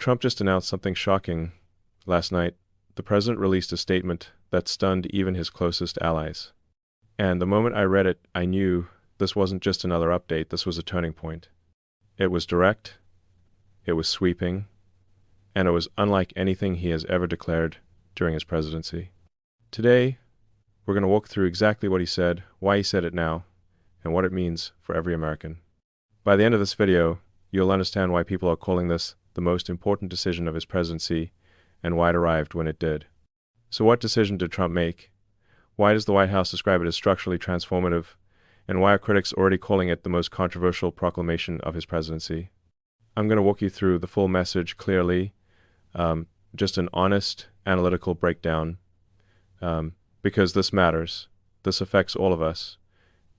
Trump just announced something shocking last night. The president released a statement that stunned even his closest allies. And the moment I read it, I knew this wasn't just another update, this was a turning point. It was direct, it was sweeping, and it was unlike anything he has ever declared during his presidency. Today, we're going to walk through exactly what he said, why he said it now, and what it means for every American. By the end of this video, you'll understand why people are calling this the most important decision of his presidency and why it arrived when it did. So what decision did Trump make? Why does the White House describe it as structurally transformative? And why are critics already calling it the most controversial proclamation of his presidency? I'm going to walk you through the full message clearly, just an honest, analytical breakdown, because this matters. This affects all of us,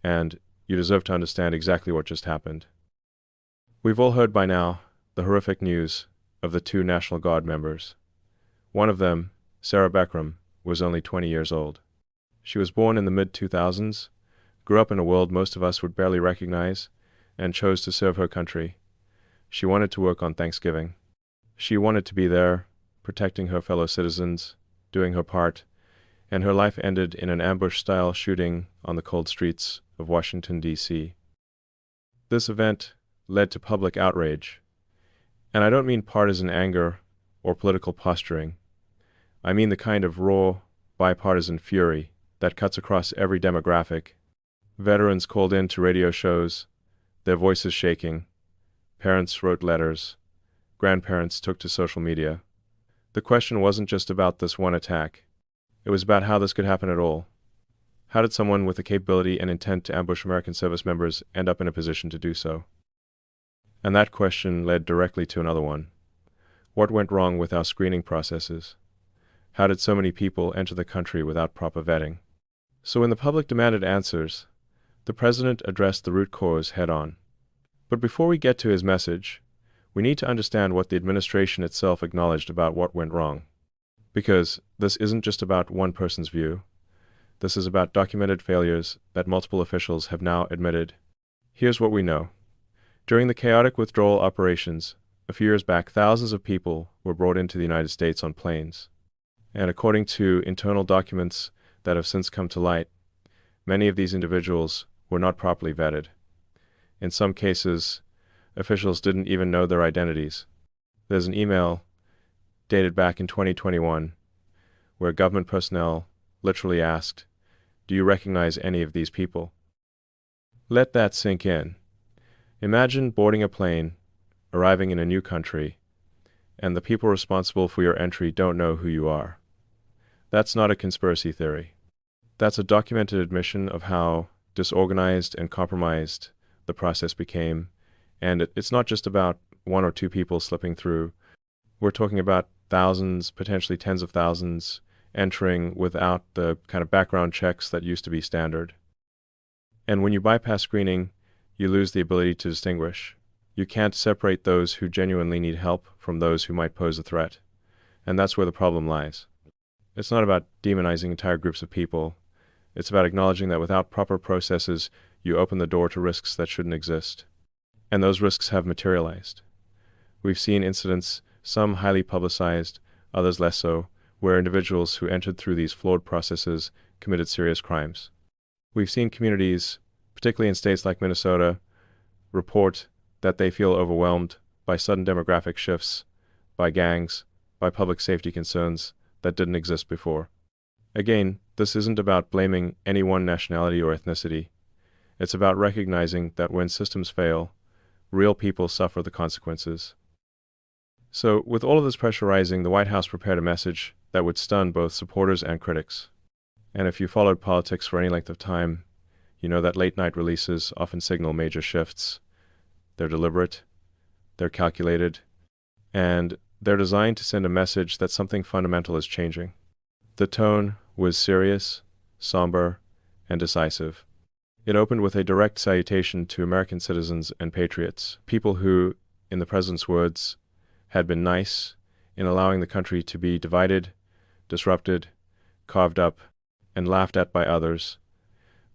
and you deserve to understand exactly what just happened. We've all heard by now the horrific news of the 2 National Guard members. One of them, Sarah Beckram, was only 20 years old. She was born in the mid-2000s, grew up in a world most of us would barely recognize, and chose to serve her country. She wanted to work on Thanksgiving. She wanted to be there, protecting her fellow citizens, doing her part, and her life ended in an ambush-style shooting on the cold streets of Washington, D.C. This event led to public outrage, and I don't mean partisan anger or political posturing. I mean the kind of raw, bipartisan fury that cuts across every demographic. Veterans called in to radio shows, their voices shaking. Parents wrote letters. Grandparents took to social media. The question wasn't just about this one attack. It was about how this could happen at all. How did someone with the capability and intent to ambush American service members end up in a position to do so? And that question led directly to another one. What went wrong with our screening processes? How did so many people enter the country without proper vetting? So when the public demanded answers, the president addressed the root cause head-on. But before we get to his message, we need to understand what the administration itself acknowledged about what went wrong. Because this isn't just about one person's view. This is about documented failures that multiple officials have now admitted. Here's what we know. During the chaotic withdrawal operations, a few years back, thousands of people were brought into the United States on planes. And according to internal documents that have since come to light, many of these individuals were not properly vetted. In some cases, officials didn't even know their identities. There's an email dated back in 2021 where government personnel literally asked, "Do you recognize any of these people?" Let that sink in. Imagine boarding a plane, arriving in a new country, and the people responsible for your entry don't know who you are. That's not a conspiracy theory. That's a documented admission of how disorganized and compromised the process became, and it's not just about 1 or 2 people slipping through. We're talking about thousands, potentially tens of thousands, entering without the kind of background checks that used to be standard. And when you bypass screening, you lose the ability to distinguish. You can't separate those who genuinely need help from those who might pose a threat. And that's where the problem lies. It's not about demonizing entire groups of people. It's about acknowledging that without proper processes, you open the door to risks that shouldn't exist. And those risks have materialized. We've seen incidents, some highly publicized, others less so, where individuals who entered through these flawed processes committed serious crimes. We've seen communities, particularly in states like Minnesota, report that they feel overwhelmed by sudden demographic shifts, by gangs, by public safety concerns that didn't exist before. Again, this isn't about blaming any one nationality or ethnicity. It's about recognizing that when systems fail, real people suffer the consequences. So, with all of this pressure rising, the White House prepared a message that would stun both supporters and critics. And if you followed politics for any length of time, you know that late-night releases often signal major shifts. They're deliberate, they're calculated, and they're designed to send a message that something fundamental is changing. The tone was serious, somber, and decisive. It opened with a direct salutation to American citizens and patriots, people who, in the president's words, had been nice in allowing the country to be divided, disrupted, carved up, and laughed at by others.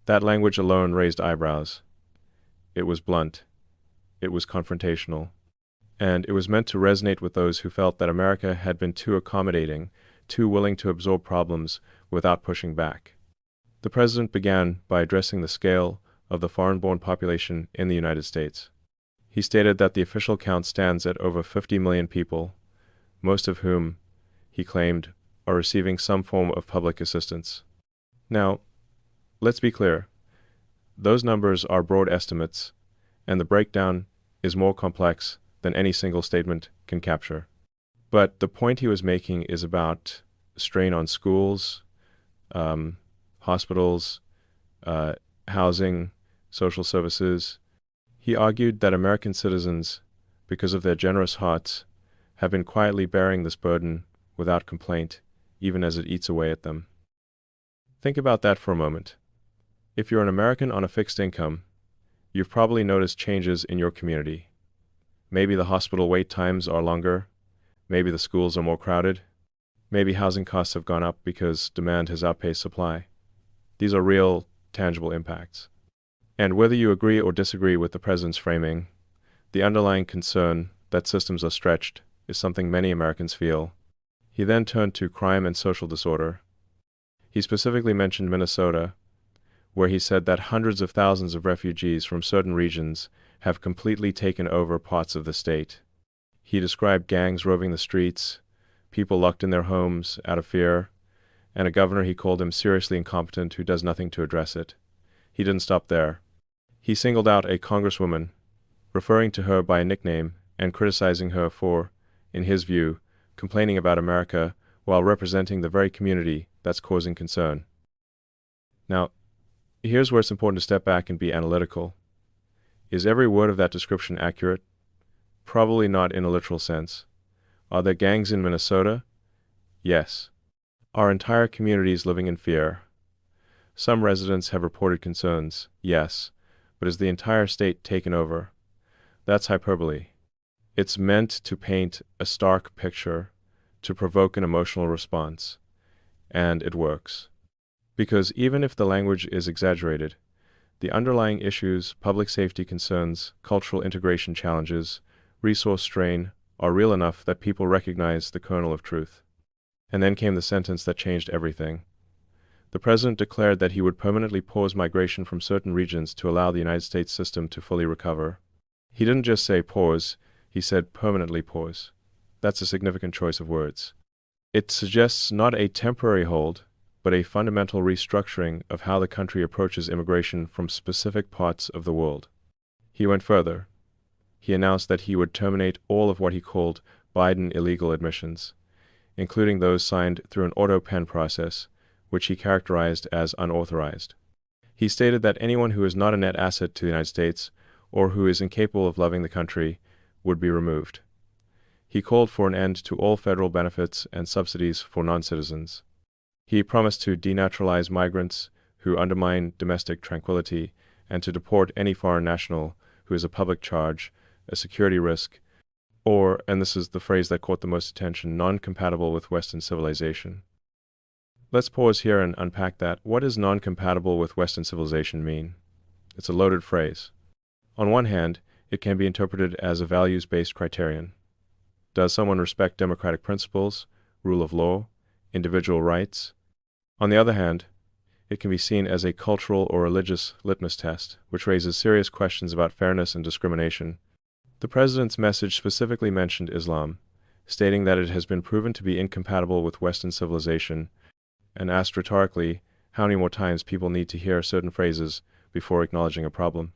That language alone raised eyebrows. It was blunt. It was confrontational. and it was meant to resonate with those who felt that America had been too accommodating, too willing to absorb problems without pushing back. The president began by addressing the scale of the foreign-born population in the United States. He stated that the official count stands at over 50 million people, most of whom, he claimed, are receiving some form of public assistance. Now, let's be clear. Those numbers are broad estimates, and the breakdown is more complex than any single statement can capture. But the point he was making is about strain on schools, hospitals, housing, social services. He argued that American citizens, because of their generous hearts, have been quietly bearing this burden without complaint, even as it eats away at them. Think about that for a moment. If you're an American on a fixed income, you've probably noticed changes in your community. Maybe the hospital wait times are longer, maybe the schools are more crowded, maybe housing costs have gone up because demand has outpaced supply. These are real, tangible impacts. And whether you agree or disagree with the president's framing, the underlying concern that systems are stretched is something many Americans feel. He then turned to crime and social disorder. He specifically mentioned Minnesota, where he said that hundreds of thousands of refugees from certain regions have completely taken over parts of the state. He described gangs roving the streets, people locked in their homes out of fear, and a governor he called him seriously incompetent who does nothing to address it. He didn't stop there. He singled out a congresswoman, referring to her by a nickname and criticizing her for, in his view, complaining about America while representing the very community that's causing concern. Now, here's where it's important to step back and be analytical. Is every word of that description accurate? Probably not in a literal sense. Are there gangs in Minnesota? Yes. Are entire communities living in fear? Some residents have reported concerns, yes, but is the entire state taken over? That's hyperbole. It's meant to paint a stark picture, to provoke an emotional response, and it works. Because even if the language is exaggerated, the underlying issues, public safety concerns, cultural integration challenges, resource strain, are real enough that people recognize the kernel of truth. And then came the sentence that changed everything. The president declared that he would permanently pause migration from certain regions to allow the United States system to fully recover. He didn't just say pause, he said permanently pause. That's a significant choice of words. It suggests not a temporary hold, but a fundamental restructuring of how the country approaches immigration from specific parts of the world. He went further. He announced that he would terminate all of what he called Biden illegal admissions, including those signed through an auto pen process, which he characterized as unauthorized. He stated that anyone who is not a net asset to the United States or who is incapable of loving the country would be removed. He called for an end to all federal benefits and subsidies for non-citizens. He promised to denaturalize migrants who undermine domestic tranquility and to deport any foreign national who is a public charge, a security risk, or, and this is the phrase that caught the most attention, non-compatible with Western civilization. Let's pause here and unpack that. What does non-compatible with Western civilization mean? It's a loaded phrase. On one hand, it can be interpreted as a values-based criterion. Does someone respect democratic principles, rule of law, individual rights? On the other hand, it can be seen as a cultural or religious litmus test, which raises serious questions about fairness and discrimination. The president's message specifically mentioned Islam, stating that it has been proven to be incompatible with Western civilization, and asked rhetorically how many more times people need to hear certain phrases before acknowledging a problem.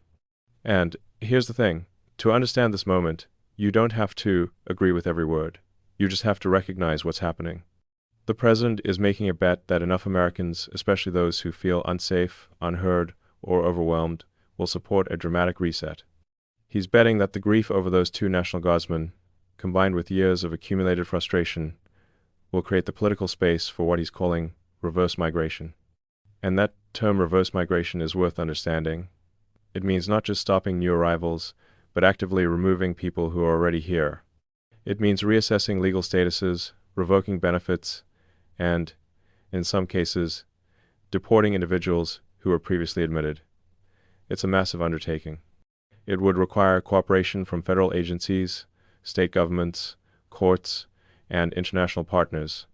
And here's the thing, to understand this moment, you don't have to agree with every word. You just have to recognize what's happening. The president is making a bet that enough Americans, especially those who feel unsafe, unheard, or overwhelmed, will support a dramatic reset. He's betting that the grief over those two National Guardsmen, combined with years of accumulated frustration, will create the political space for what he's calling reverse migration. And that term reverse migration is worth understanding. It means not just stopping new arrivals, but actively removing people who are already here. It means reassessing legal statuses, revoking benefits, and, in some cases, deporting individuals who were previously admitted. It's a massive undertaking. It would require cooperation from federal agencies, state governments, courts, and international partners.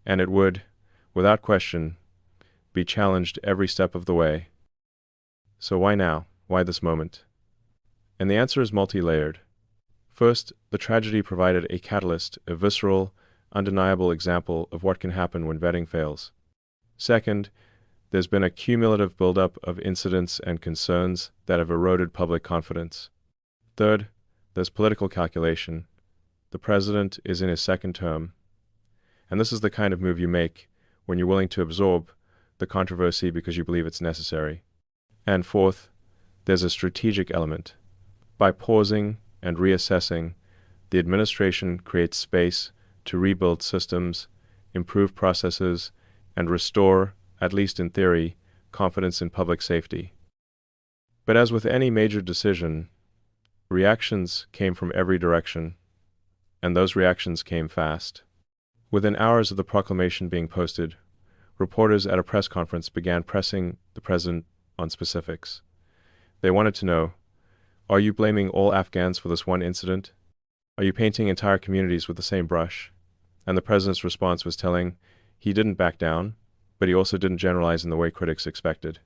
And it would, without question, be challenged every step of the way. So why now? Why this moment? And the answer is multi-layered. First, the tragedy provided a catalyst, a visceral, undeniable example of what can happen when vetting fails. Second, there's been a cumulative buildup of incidents and concerns that have eroded public confidence. Third, there's political calculation. The president is in his second term, and this is the kind of move you make when you're willing to absorb the controversy because you believe it's necessary. And fourth, there's a strategic element. By pausing and reassessing, the administration creates space to rebuild systems, improve processes, and restore, at least in theory, confidence in public safety. But as with any major decision, reactions came from every direction, and those reactions came fast. Within hours of the proclamation being posted, reporters at a press conference began pressing the president on specifics. They wanted to know, are you blaming all Afghans for this one incident? Are you painting entire communities with the same brush? And the president's response was telling. He didn't back down, but he also didn't generalize in the way critics expected.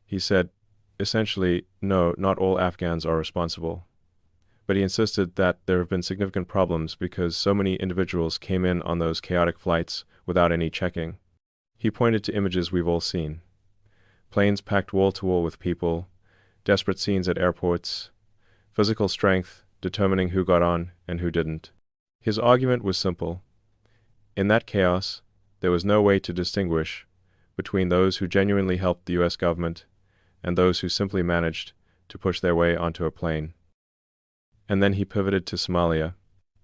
He said, essentially, no, not all Afghans are responsible. But he insisted that there have been significant problems because so many individuals came in on those chaotic flights without any checking. He pointed to images we've all seen. Planes packed wall to wall with people, desperate scenes at airports, physical strength determining who got on and who didn't. His argument was simple. In that chaos, there was no way to distinguish between those who genuinely helped the U.S. government and those who simply managed to push their way onto a plane. And then he pivoted to Somalia,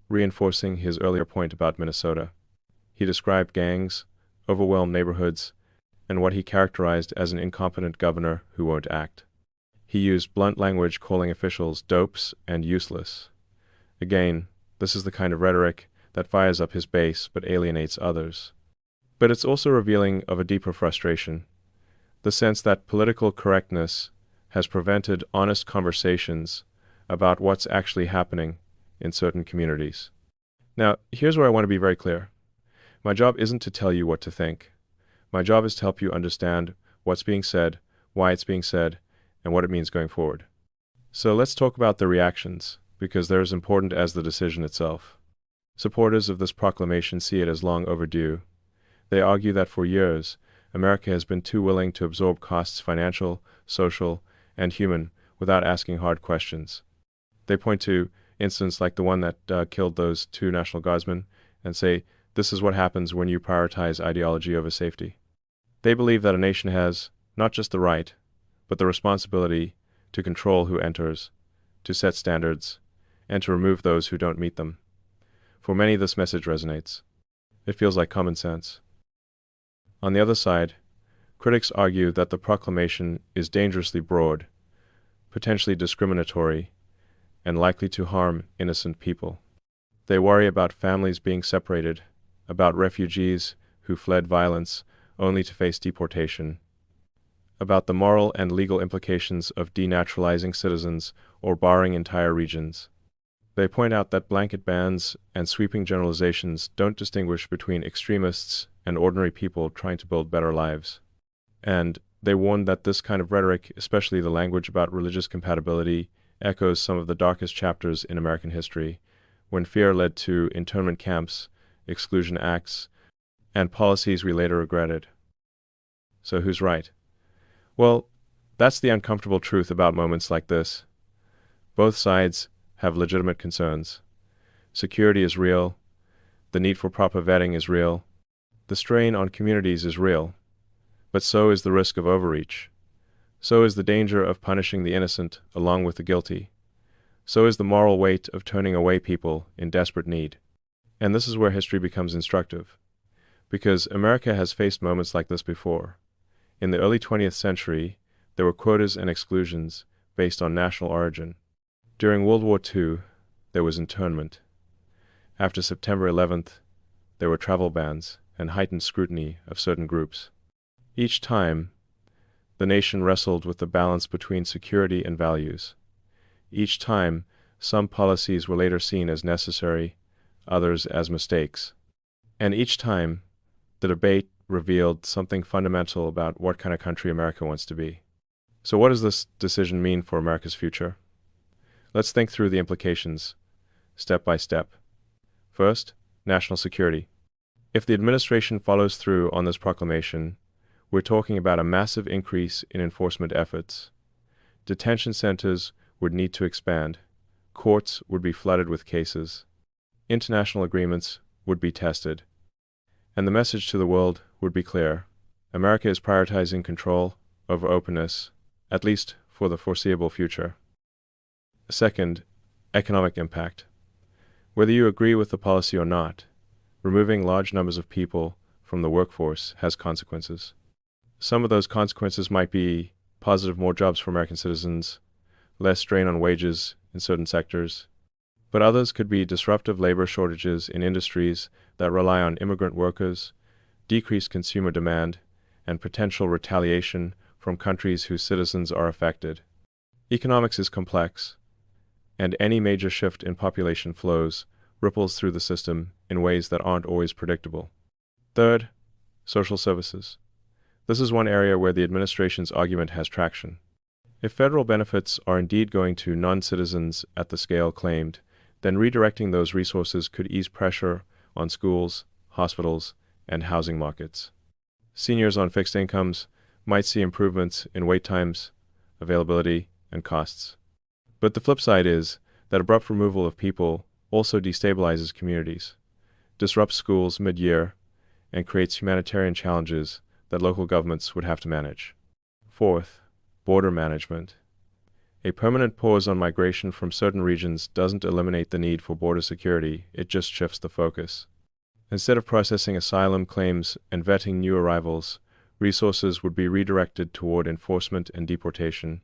reinforcing his earlier point about Minnesota. He described gangs, overwhelmed neighborhoods, and what he characterized as an incompetent governor who won't act. He used blunt language calling officials dopes and useless. Again, this is the kind of rhetoric that fires up his base but alienates others. But it's also revealing of a deeper frustration, the sense that political correctness has prevented honest conversations about what's actually happening in certain communities. Now, here's where I want to be very clear. My job isn't to tell you what to think. My job is to help you understand what's being said, why it's being said, and what it means going forward. So let's talk about the reactions, because they're as important as the decision itself. Supporters of this proclamation see it as long overdue. They argue that for years, America has been too willing to absorb costs financial, social, and human without asking hard questions. They point to incidents like the one that killed those 2 National Guardsmen and say, this is what happens when you prioritize ideology over safety. They believe that a nation has not just the right, but the responsibility to control who enters, to set standards, and to remove those who don't meet them. For many, this message resonates. It feels like common sense. On the other side, critics argue that the proclamation is dangerously broad, potentially discriminatory, and likely to harm innocent people. They worry about families being separated, about refugees who fled violence only to face deportation, about the moral and legal implications of denaturalizing citizens or barring entire regions. They point out that blanket bans and sweeping generalizations don't distinguish between extremists and ordinary people trying to build better lives. And they warn that this kind of rhetoric, especially the language about religious compatibility, echoes some of the darkest chapters in American history, when fear led to internment camps, exclusion acts, and policies we later regretted. So who's right? Well, that's the uncomfortable truth about moments like this. Both sides have legitimate concerns. Security is real. The need for proper vetting is real. The strain on communities is real. But so is the risk of overreach. So is the danger of punishing the innocent along with the guilty. So is the moral weight of turning away people in desperate need. And this is where history becomes instructive. Because America has faced moments like this before. In the early 20th century, there were quotas and exclusions based on national origin. During World War II, there was internment. After September 11th, there were travel bans and heightened scrutiny of certain groups. Each time, the nation wrestled with the balance between security and values. Each time, Some policies were later seen as necessary, others as mistakes. And each time, the debate revealed something fundamental about what kind of country America wants to be. So what does this decision mean for America's future? Let's think through the implications, step by step. First, national security. If the administration follows through on this proclamation, we're talking about a massive increase in enforcement efforts. Detention centers would need to expand. Courts would be flooded with cases. International agreements would be tested. And the message to the world would be clear. America is prioritizing control over openness, at least for the foreseeable future. Second, economic impact. Whether you agree with the policy or not, removing large numbers of people from the workforce has consequences. Some of those consequences might be positive more jobs for American citizens, less strain on wages in certain sectors, but others could be disruptive labor shortages in industries that rely on immigrant workers, decreased consumer demand, and potential retaliation from countries whose citizens are affected. Economics is complex, and any major shift in population flows ripples through the system in ways that aren't always predictable. Third, social services. This is one area where the administration's argument has traction. If federal benefits are indeed going to non-citizens at the scale claimed, then redirecting those resources could ease pressure on schools, hospitals, and housing markets. Seniors on fixed incomes might see improvements in wait times, availability, and costs. But the flip side is that abrupt removal of people also destabilizes communities, disrupts schools mid-year, and creates humanitarian challenges that local governments would have to manage. Fourth, border management. A permanent pause on migration from certain regions doesn't eliminate the need for border security, it just shifts the focus. Instead of processing asylum claims and vetting new arrivals, resources would be redirected toward enforcement and deportation.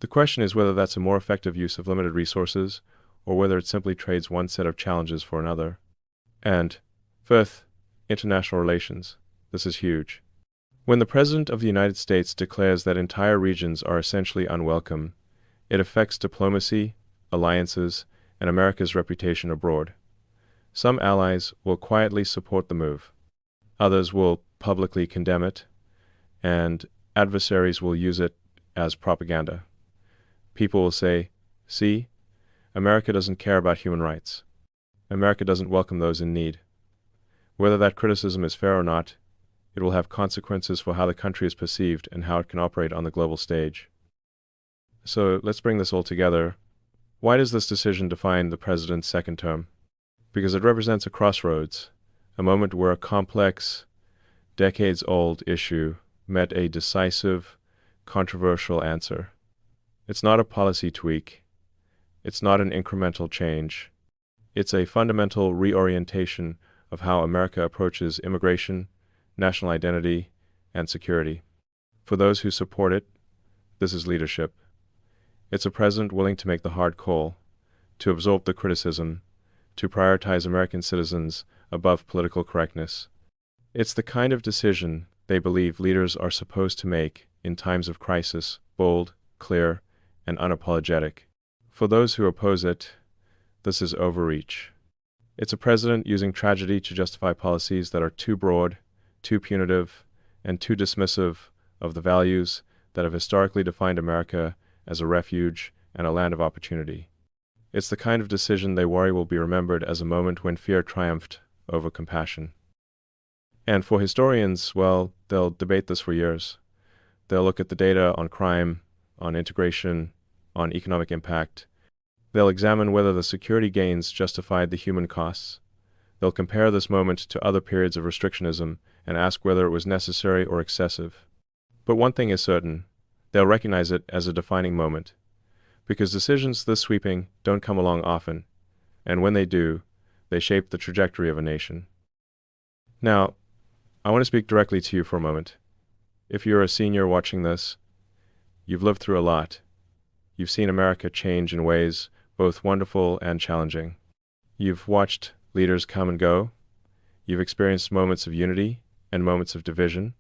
The question is whether that's a more effective use of limited resources, or whether it simply trades one set of challenges for another. And, fifth, international relations. This is huge. When the President of the United States declares that entire regions are essentially unwelcome, it affects diplomacy, alliances, and America's reputation abroad. Some allies will quietly support the move. Others will publicly condemn it, and adversaries will use it as propaganda. People will say, "See, America doesn't care about human rights. America doesn't welcome those in need." Whether that criticism is fair or not, it will have consequences for how the country is perceived and how it can operate on the global stage. So let's bring this all together. Why does this decision define the president's second term? Because it represents a crossroads, a moment where a complex, decades-old issue met a decisive, controversial answer. It's not a policy tweak. It's not an incremental change. It's a fundamental reorientation of how America approaches immigration, national identity, and security. For those who support it, this is leadership. It's a president willing to make the hard call, to absorb the criticism, to prioritize American citizens above political correctness. It's the kind of decision they believe leaders are supposed to make in times of crisis, bold, clear, and unapologetic. For those who oppose it, this is overreach. It's a president using tragedy to justify policies that are too broad, too punitive, and too dismissive of the values that have historically defined America as a refuge and a land of opportunity. It's the kind of decision they worry will be remembered as a moment when fear triumphed over compassion. And for historians, well, they'll debate this for years. They'll look at the data on crime, on integration, on economic impact. They'll examine whether the security gains justified the human costs. They'll compare this moment to other periods of restrictionism and ask whether it was necessary or excessive. But one thing is certain, they'll recognize it as a defining moment, because decisions this sweeping don't come along often, and when they do, they shape the trajectory of a nation. Now, I want to speak directly to you for a moment. If you're a senior watching this, you've lived through a lot. You've seen America change in ways both wonderful and challenging. You've watched leaders come and go. You've experienced moments of unity and moments of division.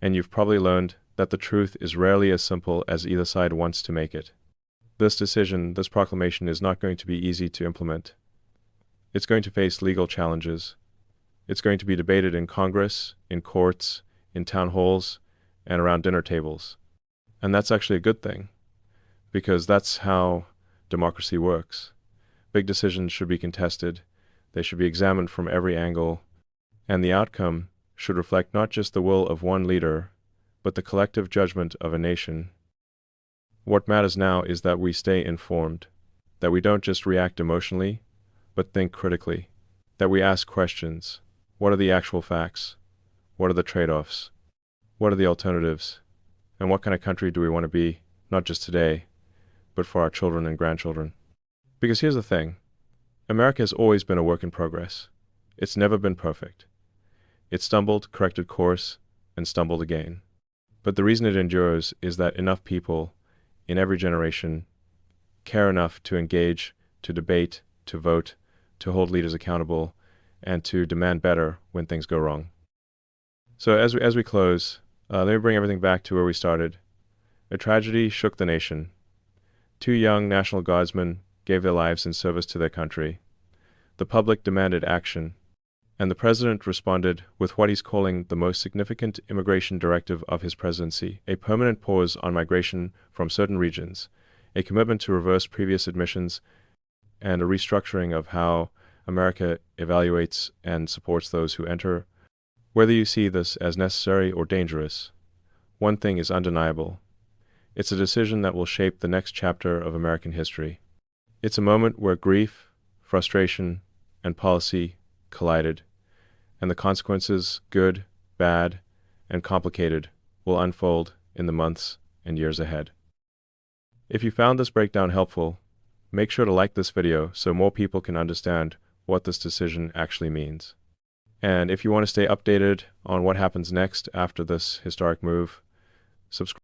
And you've probably learned that the truth is rarely as simple as either side wants to make it. This decision, this proclamation, is not going to be easy to implement. It's going to face legal challenges. It's going to be debated in Congress, in courts, in town halls, and around dinner tables. And that's actually a good thing, because that's how democracy works. Big decisions should be contested, they should be examined from every angle, and the outcome should reflect not just the will of one leader, but the collective judgment of a nation. What matters now is that we stay informed, that we don't just react emotionally, but think critically, that we ask questions. What are the actual facts? What are the trade-offs? What are the alternatives? And what kind of country do we want to be, not just today, but for our children and grandchildren? Because here's the thing, America has always been a work in progress. It's never been perfect. It stumbled, corrected course, and stumbled again. But the reason it endures is that enough people, in every generation, care enough to engage, to debate, to vote, to hold leaders accountable, and to demand better when things go wrong. So as we close, let me bring everything back to where we started. A tragedy shook the nation. 2 young National Guardsmen gave their lives in service to their country. The public demanded action, and the president responded with what he's calling the most significant immigration directive of his presidency, a permanent pause on migration from certain regions, a commitment to reverse previous admissions, and a restructuring of how America evaluates and supports those who enter. Whether you see this as necessary or dangerous, one thing is undeniable. It's a decision that will shape the next chapter of American history. It's a moment where grief, frustration, and policy collided, and the consequences, good, bad, and complicated, will unfold in the months and years ahead. If you found this breakdown helpful, make sure to like this video so more people can understand what this decision actually means. And if you want to stay updated on what happens next after this historic move, subscribe.